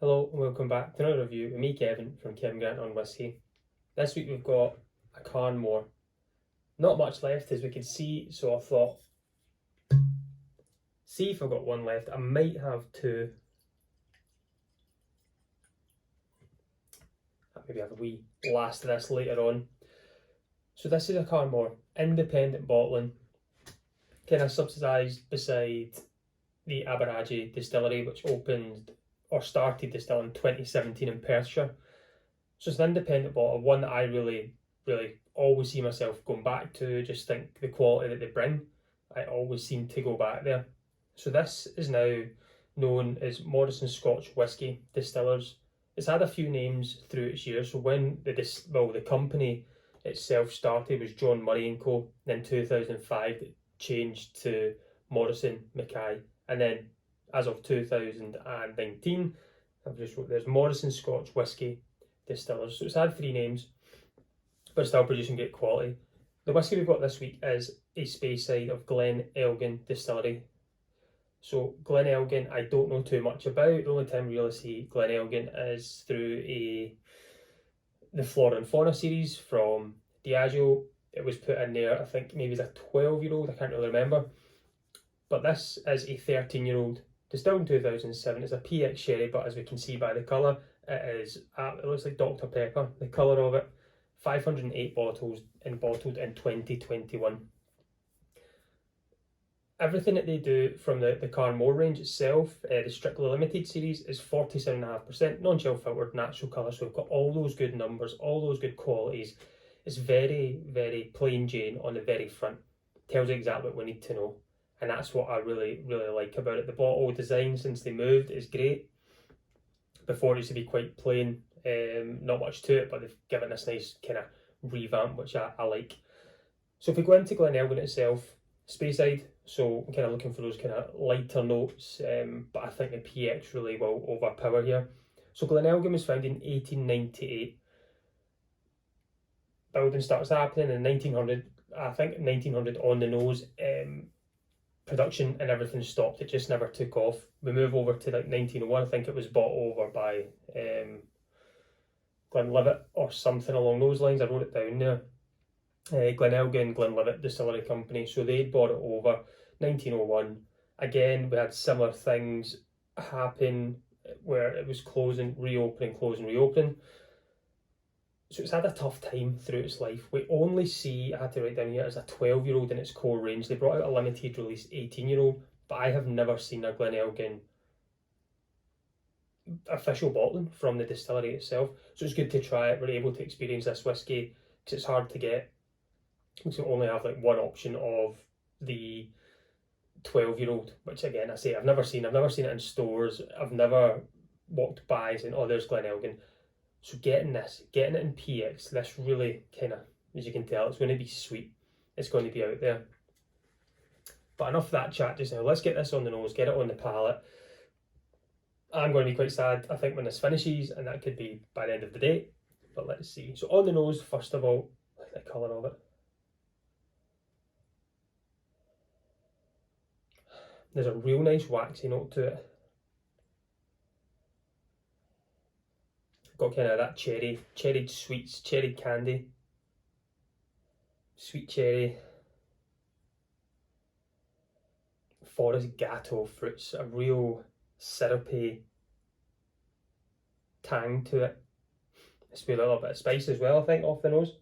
Hello and welcome back to another review with me, Kevin, from Kevin Grant on Whisky. This week we've got a Carn Mor. Not much left as we can see, so I thought, see if I've got one left. I might have two. Maybe have a wee last of this later on. So this is a Carn Mor, independent bottling, kind of subsidised beside the Aberagé distillery, which opened or started distilling in 2017 in Perthshire. So it's an independent bottle, one that I really always see myself going back to. Just think the quality that they bring, I always seem to go back there. So this is now known as Morrison Scotch Whisky Distillers. It's had a few names through its years. So when the company itself started was John Murray and Co. Then in 2005 it changed to Morrison Mackay, and then as of 2019 I've just wrote there's Morrison Scotch Whisky Distillers. So it's had three names, but still producing great quality. The whisky we've got this week is a Speyside of Glen Elgin Distillery. So Glen Elgin, I don't know too much about. The only time we really see Glen Elgin is through the Flora and Fauna series from Diageo. It was put in there, I think maybe as a 12-year-old, I can't really remember. But this is a 13-year-old, distilled in 2007. It's a PX sherry, but as we can see by the colour, it looks like Dr Pepper, the colour of it. 508 bottles and bottled in 2021. Everything that they do from the Carn Mor range itself, the Strictly Limited series, is 47.5% non-chill filtered natural colour. So we've got all those good numbers, all those good qualities. It's very plain Jane on the very front. Tells you exactly what we need to know. And that's what I really like about it. The bottle design since they moved is great. Before it used to be quite plain, not much to it, but they've given this nice kind of revamp, which I like. So if we go into Glen Elgin itself, Speyside, so I'm kind of looking for those kind of lighter notes, but I think the PX really will overpower here. So Glen Elgin was founded in 1898. Building starts happening in 1900, I think 1900 on the nose. Production and everything stopped. It just never took off. We move over to like 1901. I think it was bought over by Glenlivet or something along those lines. I wrote it down there. Glen Elgin, Glenlivet Distillery Company. So they bought it over 1901. Again, we had similar things happen where it was closing, reopening, closing, reopening. So it's had a tough time through its life. We only see, I had to write down here, as a 12-year-old in its core range. They brought out a limited release 18-year-old, but I have never seen a Glen Elgin official bottling from the distillery itself. So it's good to try it. We're able to experience this whisky because it's hard to get. We only have like one option of the 12-year-old, which again, I say I've never seen it in stores. I've never walked by and saying, oh, there's Glen Elgin. So getting it in PX, this really kind of, as you can tell, it's going to be sweet. It's going to be out there. But enough of that chat just now. Let's get this on the nose, get it on the palate. I'm going to be quite sad, I think, when this finishes, and that could be by the end of the day. But let's see. So on the nose, first of all, like the colour of it. There's a real nice waxy note to it. Got kind of that cherried sweets, cherry candy, sweet cherry, forest gateau fruits, a real syrupy tang to it. It's with a little bit of spice as well, I think, off the nose.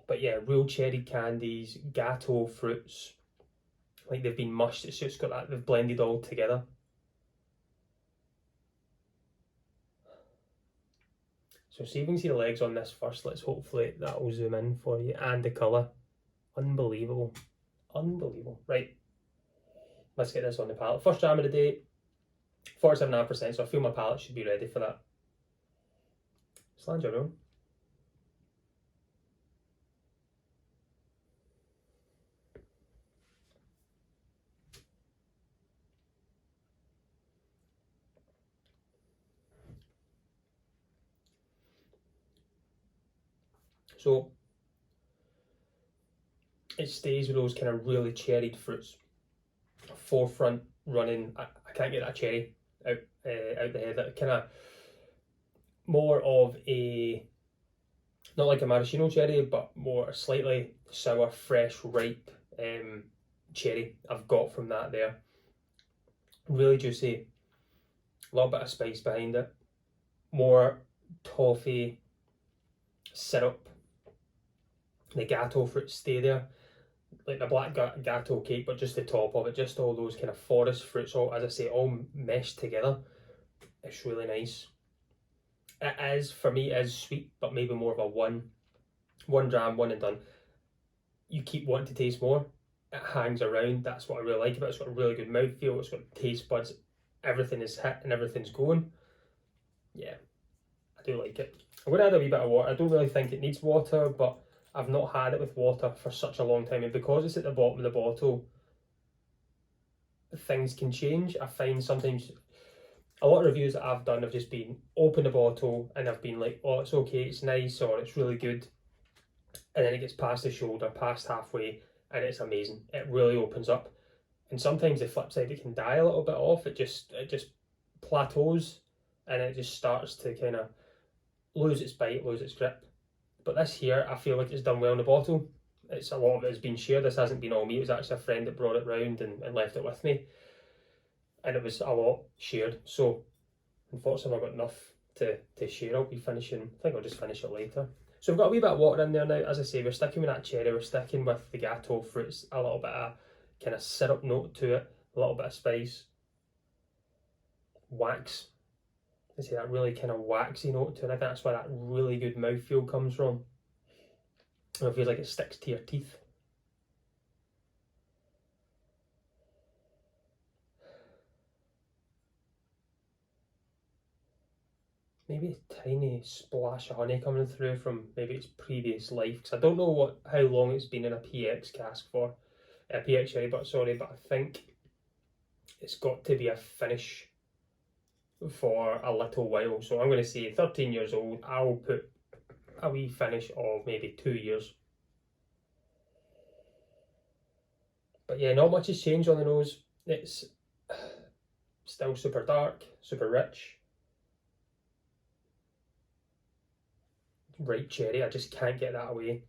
But yeah, real cherry candies, gateau fruits, like they've been mushed. It's just got that, they've blended all together. So see if we can see the legs on this first. Let's hopefully that will zoom in for you. And the colour. Unbelievable. Right. Let's get this on the palate. First jam of the day. 47.5%. So I feel my palate should be ready for that. Slange around. So it stays with those kind of really cherried fruits. Forefront running, I can't get that cherry. out the head. That kind of more of a, not like a maraschino cherry, but more slightly sour, fresh, ripe cherry I've got from that there. Really juicy, a little bit of spice behind it, more toffee, syrup, the gateau fruits stay there, like the black gateau cake, but just the top of it, just all those kind of forest fruits, all, as I say, all meshed together. It's really nice. It is, for me, it is sweet, but maybe more of a one dram, one and done. You keep wanting to taste more. It hangs around. That's what I really like about it. It's got a really good mouthfeel. It's got taste buds. Everything is hit and everything's going. Yeah, I do like it. I'm going to add a wee bit of water. I don't really think it needs water, but I've not had it with water for such a long time. And because it's at the bottom of the bottle, things can change. I find sometimes a lot of reviews that I've done have just been open the bottle and I've been like, oh, it's okay, it's nice, or it's really good. And then it gets past the shoulder, past halfway, and it's amazing. It really opens up. And sometimes the flip side, it can die a little bit off. It just plateaus, and it just starts to kind of lose its bite, lose its grip. But this here, I feel like it's done well in the bottle. It's a lot of it has been shared. This hasn't been all me. It was actually a friend that brought it round and left it with me. And it was a lot shared. So unfortunately I've got enough to share. I'll be finishing, I think I'll just finish it later. So we've got a wee bit of water in there now. As I say, we're sticking with that cherry, we're sticking with the gateau fruits, a little bit of kind of syrup note to it, a little bit of spice, wax. I say that really kind of waxy note to it. I think that's where that really good mouthfeel comes from. And it feels like it sticks to your teeth. Maybe a tiny splash of honey coming through from maybe its previous life, because I don't know how long it's been in a PX cask for, a PX sherry, but I think it's got to be a finish for a little while. So I'm going to say 13 years old. I'll put a wee finish of maybe 2 years. But yeah, not much has changed on the nose. It's still super dark, super rich. Ripe cherry, I just can't get that away.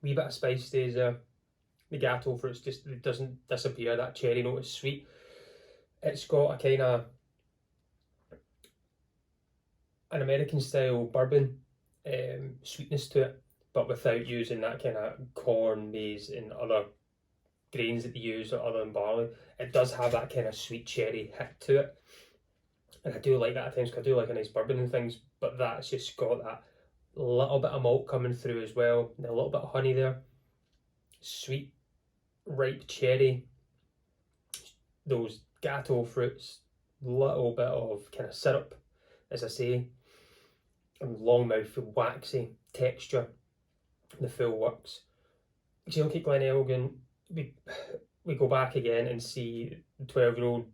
Wee bit of spice stays there. The gateau fruits just, it doesn't disappear. That cherry note is sweet. It's got a kind of an American style bourbon sweetness to it, but without using that kind of corn, maize and other grains that they use other than barley. It does have that kind of sweet cherry hit to it, and I do like that at times because I do like a nice bourbon and things, but that's just got that little bit of malt coming through as well, and a little bit of honey there, sweet ripe cherry, those gateau fruits, little bit of kind of syrup, as I say, and long mouthfeel, waxy texture, the full works. So you look at Glen Elgin, we go back again and see the 12-year-old,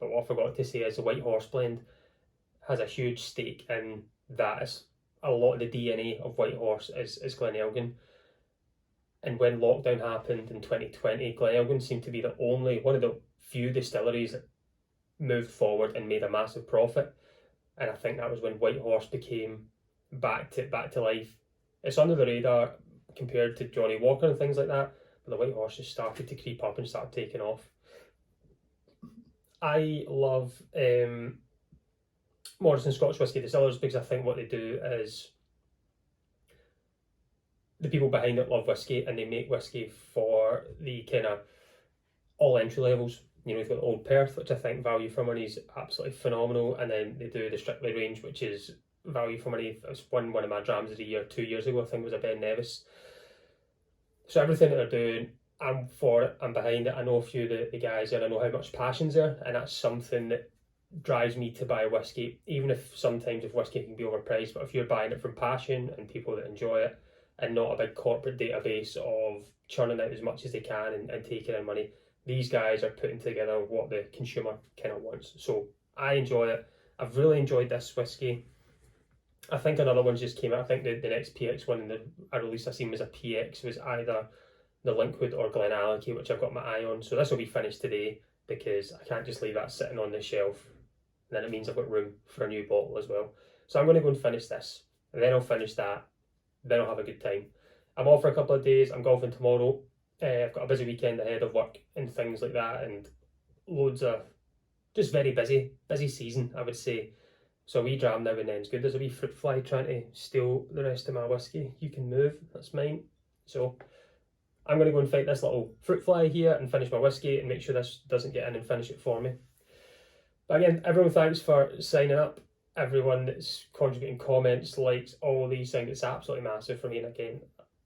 but what I forgot to say is the White Horse blend has a huge stake in that. Is a lot of the DNA of White Horse is Glen Elgin. And when lockdown happened in 2020, Glen Elgin seemed to be one of the few distilleries that moved forward and made a massive profit. And I think that was when White Horse became back to life. It's under the radar compared to Johnny Walker and things like that, but the White Horse just started to creep up and start taking off. I love Morrison Scotch Whisky Distillers because I think what they do is the people behind it love whiskey, and they make whiskey for the kind of all entry levels. You know, you've got Old Perth, which I think value for money is absolutely phenomenal, and then they do the Strictly range, which is value for money. It's won one of my drams of the year 2 years ago. I think it was a Ben Nevis. So everything that they're doing, I'm for it, I'm behind it. I know a few of the guys there, I know how much passion's there, and that's something that drives me to buy whiskey, even if sometimes whiskey can be overpriced. But if you're buying it from passion and people that enjoy it, and not a big corporate database of churning out as much as they can and taking in money. These guys are putting together what the consumer kind of wants. So I enjoy it. I've really enjoyed this whiskey. I think another one's just came out. I think the next PX one in the release I seen was a PX. It was either the Linkwood or Glen Elgin, which I've got my eye on. So this will be finished today because I can't just leave that sitting on the shelf. And then it means I've got room for a new bottle as well. So I'm going to go and finish this. And then I'll finish that. Then I'll have a good time. I'm off for a couple of days. I'm golfing tomorrow. I've got a busy weekend ahead of work and things like that. And loads of just very busy season, I would say. So a wee dram now and then is good. There's a wee fruit fly trying to steal the rest of my whiskey. You can move, that's mine. So I'm going to go and fight this little fruit fly here and finish my whiskey and make sure this doesn't get in and finish it for me. But again, everyone, thanks for signing up. Everyone that's contributing comments, likes, all these things. It's absolutely massive for me. And again,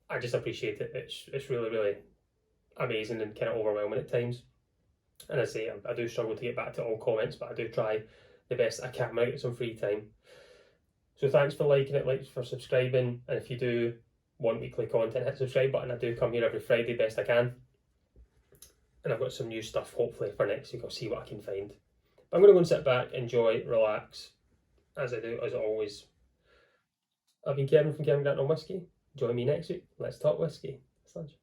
I just appreciate it. It's really, really amazing and kind of overwhelming at times. And I say, I do struggle to get back to all comments, but I do try the best I can when I get some free time. So thanks for liking it, thanks for subscribing, and if you do want weekly content, hit the subscribe button. I do come here every Friday best I can, and I've got some new stuff hopefully for next week. I'll see what I can find. But I'm going to go and sit back, enjoy, relax, as I do, as always. I've been Kevin from Kevin Grant on Whiskey. Join me next week. Let's talk whiskey. Sludge.